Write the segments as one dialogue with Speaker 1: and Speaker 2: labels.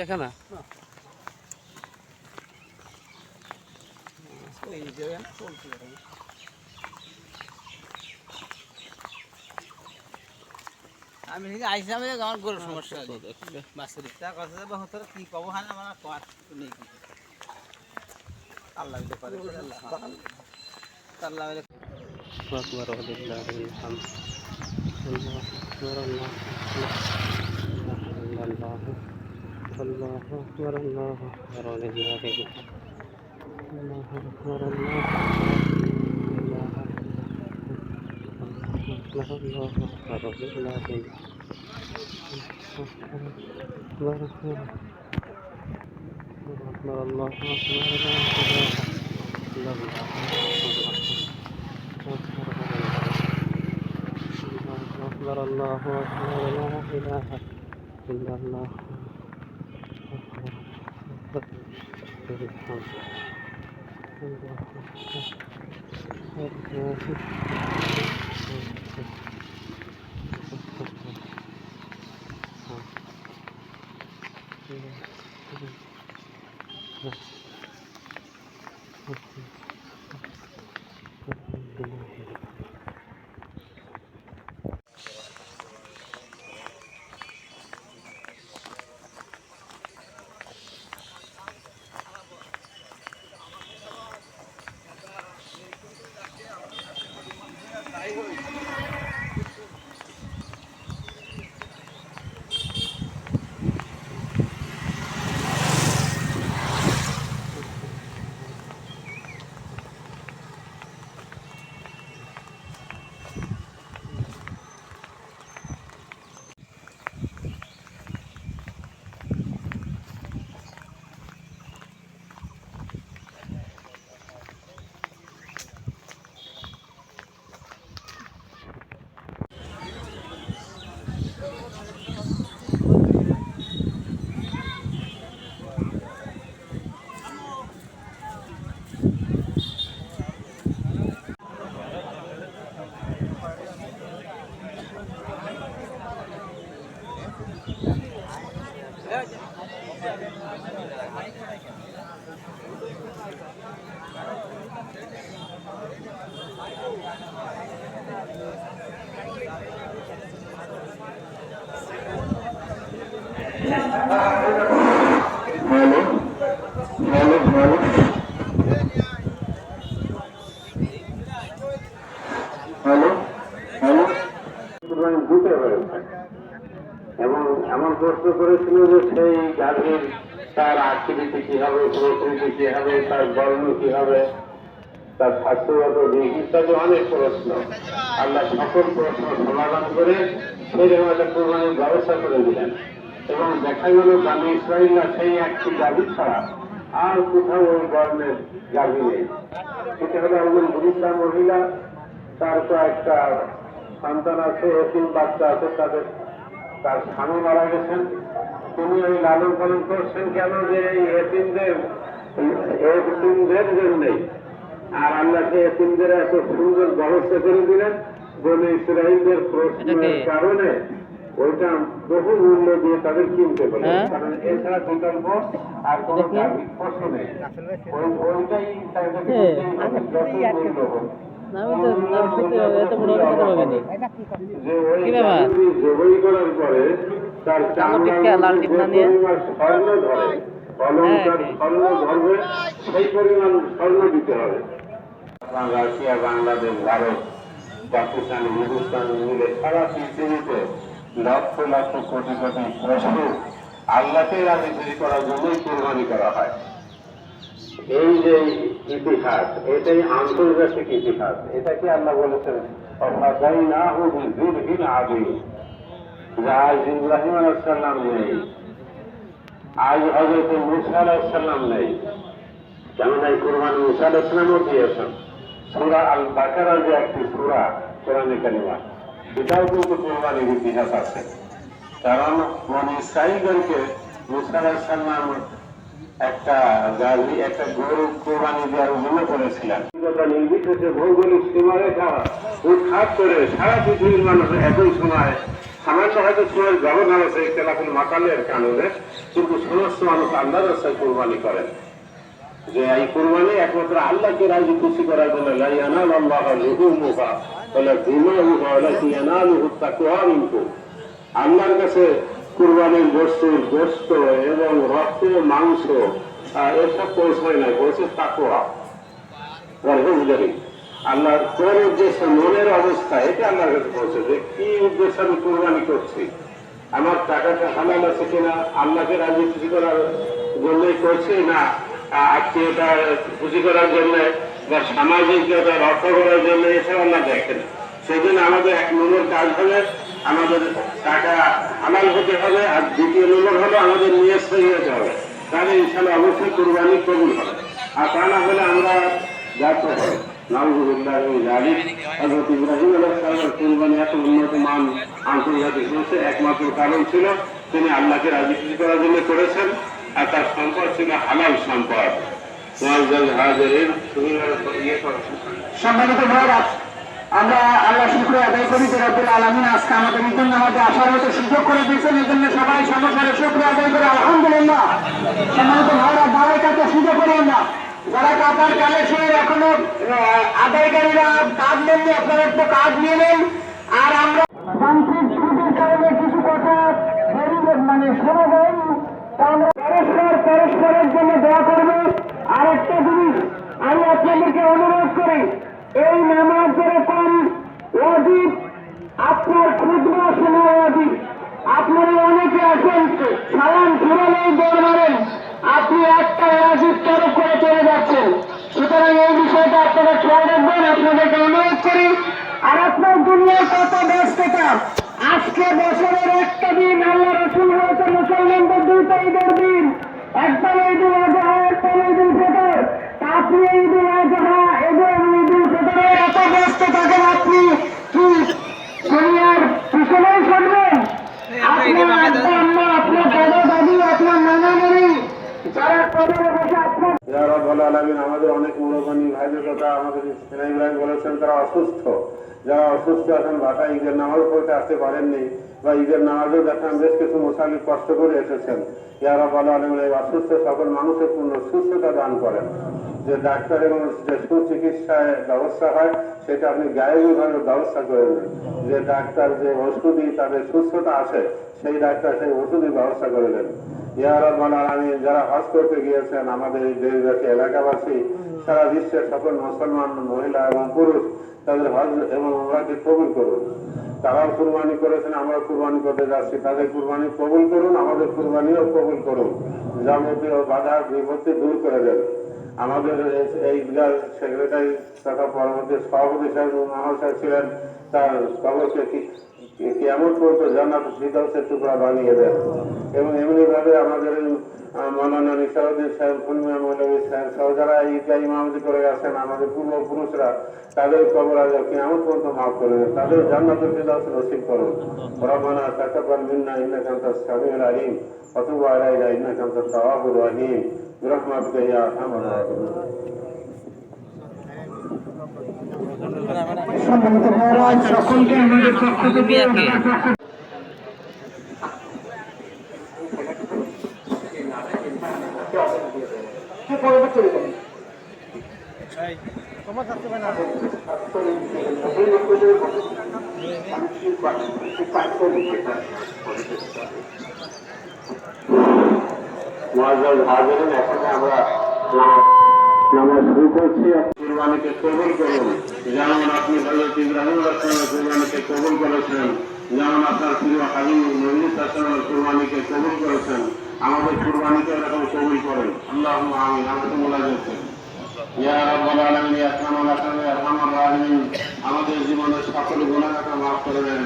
Speaker 1: দেখা না
Speaker 2: আমি আইসি আমি আমার গরুর সমস্যা মাছের কথা কি কব হয় না আমার নেই আল্লাহ পারে আল্লাহ
Speaker 1: আকবার ওয়ালিল্লাহিল হামদ আল্লাহু আকবার আল্লাহু আকবার ওয়ালিল্লাহিল হামদ আল্লাহু আকবার ওয়ালিল্লাহিল أكبر الله أكبر لا إله إلا الله
Speaker 3: এবং এমন প্রশ্ন করেছিল যে সেই গাভীর তার আকৃতি কি হবে, প্রকৃতি কি হবে, তার বর্ণ কি হবে, তার স্বাস্থ্যগত দিক ইত্যাদি অনেক প্রশ্ন। আল্লাহ সকল প্রশ্ন সমাধান করে সেরকম একটা কোরবানির ব্যবস্থা করে দিলেন এবং দেখা গেল বানি ইসরাইলরা সেই একটি গাভী ছাড়া আর কোথাও ওই বর্ণের গাভী নেই। সেটা হলো একজন বুড়িষ্ঠা মহিলা, তার তো একটা সন্তান আছে, এতিম বাচ্চা আছে, তার স্বামী মারা গেছেন, তিনি ওই লালন পালন করছেন কেন যে এই এতিমদের জন্যই। আর আল্লাহ সেই এতিমদের এত সুন্দর ব্যবস্থা করে দিলেন বলে ইসরাইলদের প্রশ্নের কারণে ওইটা বহু মূল্য দিয়ে তাদের কিনতে পারে, কারণ এছাড়া বিকল্প আর কোনো প্রশ্ন নেই। ওইটাই তাদের মূল্য হোক জবাই করার পরে তার স্বর্ণ ধরে অলঙ্কার স্বর্ণ ধরবে, সেই পরিমাণ স্বর্ণ দিতে হবে। রাশিয়া, বাংলাদেশ, ভারত, পাকিস্তান, হিন্দুস্তান মিলে সারা পৃথিবীতে লক্ষ লক্ষ কোটি কোটি পশু আল্লাহকে রাজি খুশি করার জন্যই কোরবানি করা হয়। এই যে ইতিহাস, এটাই আন্তর্জাতিক ইতিহাস। এটাকে আল্লাহ বলেছেন আজ ইব্রাহিম আলাইহিস সালাম নেই, আজ হযরত মূসা আলাইহিস সালাম নেই, যেমন এই কোরবানি মূসা আলাইহিস সালামও দিয়েছেন। সূরা আল বাকারা যে একটি সূরা কোরআনে কারিমা, সেটাও কিন্তু কোরবানির ইতিহাস আছে। কারণ বনী ইসরাঈলকে মূসা আলাইহিস সালাম একটা গাভী, একটা গরু কোরবানি দেওয়ার জন্য করেছিলেন। নির্বিশেষে ভৌগোলিক সীমারেখা উৎখাত করে সারা পৃথিবীর মানুষ একই সময়, সামান্য হয়তো সময়ের ব্যবধান আছে তেলাকুল মাকালের কারণে, কিন্তু সমস্ত মানুষ আল্লাহর রাস্তায় কোরবানি করেন। যে এই কোরবানি একমাত্র আল্লাহকে রাজি খুশি করার জন্য, লা ইয়ানালুল্লাহু লুহুমুহা ওয়ালা দিমাউহা ওয়ালাকিন ইয়ানালুহু তাকওয়া মিনকুম। আল্লাহর কাছে কুরবানির বস্তুর গোশত এবং রক্ত, মাংস এসব পৌঁছায় না, পৌঁছে তাকওয়া। আল্লাহর কোন উদ্দেশ্য, মনের অবস্থা, এটা আল্লাহর কাছে পৌঁছে, যে কি উদ্দেশ্যে আমি কোরবানি করছি, আমার টাকাটা হালাল আছে কিনা, আল্লাহকে রাজি খুশি করার জন্যই করছি, না আত্মীয়তা খুশি করার জন্য বা সামাজিকতা রক্ষা করার জন্য, এসব আল্লাহ দেখেন। সেই জন্য আমাদের এক নম্বর কাজ হবে, আমাদের টাকা হালাল হতে হবে, আর দ্বিতীয় নম্বর হলো আমাদের নিয়ত সহি হতে হবে। তাহলে ইনশাআল্লাহ অবশ্যই কোরবানি কবুল হবে। আর তা না হলে আমরা ব্যর্থ হব। নাউযুবিল্লাহ মিন যালিক। হযরত ইব্রাহিম আলাইহিস সালামের কোরবানি এত উন্নত মান আন্তর্জাতিক হয়েছে, একমাত্র কারণ ছিল তিনি আল্লাহকে রাজি খুশি করার জন্য করেছেন, আর তার সম্পদ ছিল হালাল সম্পদ।
Speaker 4: সম্মানিত ভাইরা, আমরা আল্লাহ শুকরিয়া আদায় করি যে রব্বুল আলামিন আজকে আমাদের ঈদের নামাজে আসার মতো সুযোগ করে দিয়েছেন। এই জন্য সবাই সমস্যার শুকরিয়া আদায় করে আলহামদুলিল্লাহ। সম্মানিত ভাইরা, বাবার কাছে সুযোগ করি আমরা, যারা কাতার কালেকশনের এখনো আদায়কারীরা কাজ নেননি, আপনারা একটু কাজ নিয়ে নেন। আর আমরা যান্ত্রিক ত্রুটির কারণে কিছু কথা শোনা যায়নি, তা আমরা পরস্পরের জন্য দোয়া করবো। আর একটা জিনিস আমি আপনাদেরকে অনুরোধ করি, এই নামাজ যেরকম ওয়াজিব, আপনার খুতবা শোনা ওয়াজিব। আপনারা অনেকে আছেন সালাম ফিরালেই দৌড় মারেন, আপনি একটা ওয়াজিব তরফ করে চলে যাচ্ছেন। সুতরাং এই বিষয়টা আপনারা খেয়াল রাখবেন, আপনাদেরকে অনুরোধ করি। আর আপনার দুনিয়ার কত ব্যস্ততা, আজকে বছরের একটা দিন আল্লাহ রাসূল হয়েছে মুসলমানদের দুইটা ঈদের দিন, একটা ঈদুল আযহা, একটা ঈদুল ফিতর। আপনি ঈদুল আযহা এবং ঈদুল ফিতরে এত ব্যস্ত থাকেন, আপনি কি দুনিয়ার পিছনেই থাকবেন? আপনার আব্বা আম্মা, আপনার দাদা দাদি, আপনার নানা নানি যারা কবরে বসে আপনার
Speaker 3: আমাদের অনেক মুরব্বী ভাইদের কথা আমাদের ইব্রাহিম বলেছেন, তারা অসুস্থ। যারা অসুস্থ আছেন, বাসায় ঈদের নামাজ পড়তে আসতে পারেননি, বা ঈদের নামাজও দেখেন বেশ কিছু মুসাল্লি কষ্ট করে এসেছেন। ইয়া রাব্বাল আলামিন এই অসুস্থ সকল মানুষের পূর্ণ সুস্থতা দান করেন। যে ডাক্তার এবং যে সুচিকিৎসায় ব্যবস্থা হয়, সেটা আপনি গায়েবীভাবে ব্যবস্থা করে দেন। যে ডাক্তার যে ওষুধই তাদের সুস্থতা আছে, সেই ডাক্তার সেই ওষুধই ব্যবস্থা করে দেন। ইয়া রাব্বাল আলামিন যারা হজ করতে গিয়েছেন, আমাদের এই দেশবাসী, এলাকাবাসী, সারা বিশ্বের সকল মুসলমান মহিলা এবং পুরুষ, তাদের হজ এবং উমরাকে কবুল করুন। তারাও কুরবানি করেছেন, আমরা কুরবানি করতে যাচ্ছি, তাদের কুরবানি কবুল করুন, আমাদের কুরবানিও কবুল করুন। যাবতীয় বাধা বিপত্তি দূর করে দেন। আমাদের এই সেক্রেটারি তথা পরবর্তী সভাপতি সাহেব মোহাম্মদ সাহেব ছিলেন, তার কবরকে কিয়ামত পর্যন্ত জান্নাতুল ফিরদাউসের টুকরা বানিয়ে দেন। এবং এমনিভাবে আমাদের মাওলানা নিসারউদ্দিন সাহেব, ফুলমিয়া মৌলভী সাহেব সহ যারা এই ঈদগাহ ইমামতি করে গেছেন, আমাদের পূর্বপুরুষরা, তাদের কবর আজ কিয়ামত পর্যন্ত মাফ করে দেন, তাদের জান্নাতুল ফিরদাউস নসিব করুন। রব্বানা তাকাব্বাল মিন্না ইন্নাকা আনতাস সামিউল আলিম ওয়া তুব আলাইনা ইন্নাকা আনতাত তাওয়াবুর রহিম বিরহমাতিকা ইয়া আরহামার রাহিমিন।
Speaker 4: সম্মানিত ভাইরা, সকলকে আমাদের পক্ষ থেকে
Speaker 3: মুআজ্জাজ হাজিরিন, এখন আমরা নামাজ শুরু করছি। কুরবানিকে কবুল করুন। যেমন আপনি হযরত ইব্রাহিম আলাইহিস কুরবানিকে কবুল করেছেন, যেমন আপনার প্রিয় হাবিব নবী সাল্লাল্লাহু কুরবানিকে কবুল করেছেন, আমাদের কুরবানিকে এরকম কবুল করেন। আল্লাহুম্মা আমিন। আমাদের মুনাজাত করেন। ইয়া রাব্বাল আলামিন, ইয়া আরহামার রাহিমিন, ইয়া আরহামার রাহিমিন, আমাদের জীবনের সকল গুনাহকে মাফ করে দেন।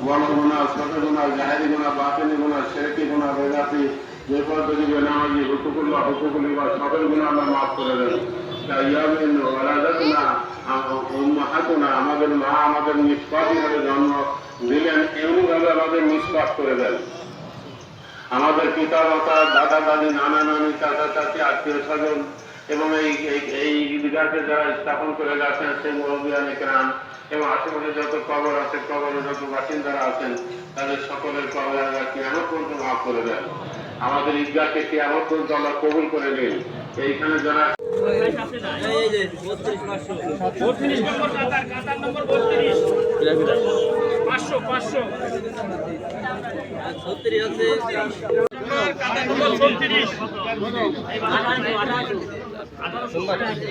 Speaker 3: বড় গুনাহ, ছোট গুনাহ, জাহেরি গুনাহ, বাতিনি গুনাহ, শিরকি গুনাহ, বেদাতি, বেপরদরি, বেনামাজি, হুকুকুল্লাহ, হুকুকুল ইবাদ, সকল গুনাহ আল্লাহ মাফ করে দেন। ইয়ামিন ওয়ালাদাতনা উম্মাহাতুনা, আমাদের মা আমাদের নিষ্পাপভাবে জন্ম দিলেন, এমনিভাবে আমাদের নিষ্পাপ করে দেন। আমাদের পিতা মাতা, দাদা দাদি, নানা নানি, চাচা চাচি, আত্মীয় স্বজন এবং এই ঈদগাহকে যারা স্থাপন করে গেছেন সেই মুরব্বিয়ানে কেরাম এবং আশেপাশে যত কবর আছে, কবরের যত বাসিন্দারা আছেন, তাদের সকলের কবর আল্লাহ কিয়ামত পর্যন্ত মাফ করে দেন। আমাদের ঈদগাহকে কিয়ামত পর্যন্ত আল্লাহ কবুল করে নিন। এইখানে যারা
Speaker 2: এই যে 32
Speaker 5: 32 নম্বর কাতার নম্বর 32 500 500
Speaker 2: 36 আছে
Speaker 5: কাতার নম্বর 36
Speaker 2: 18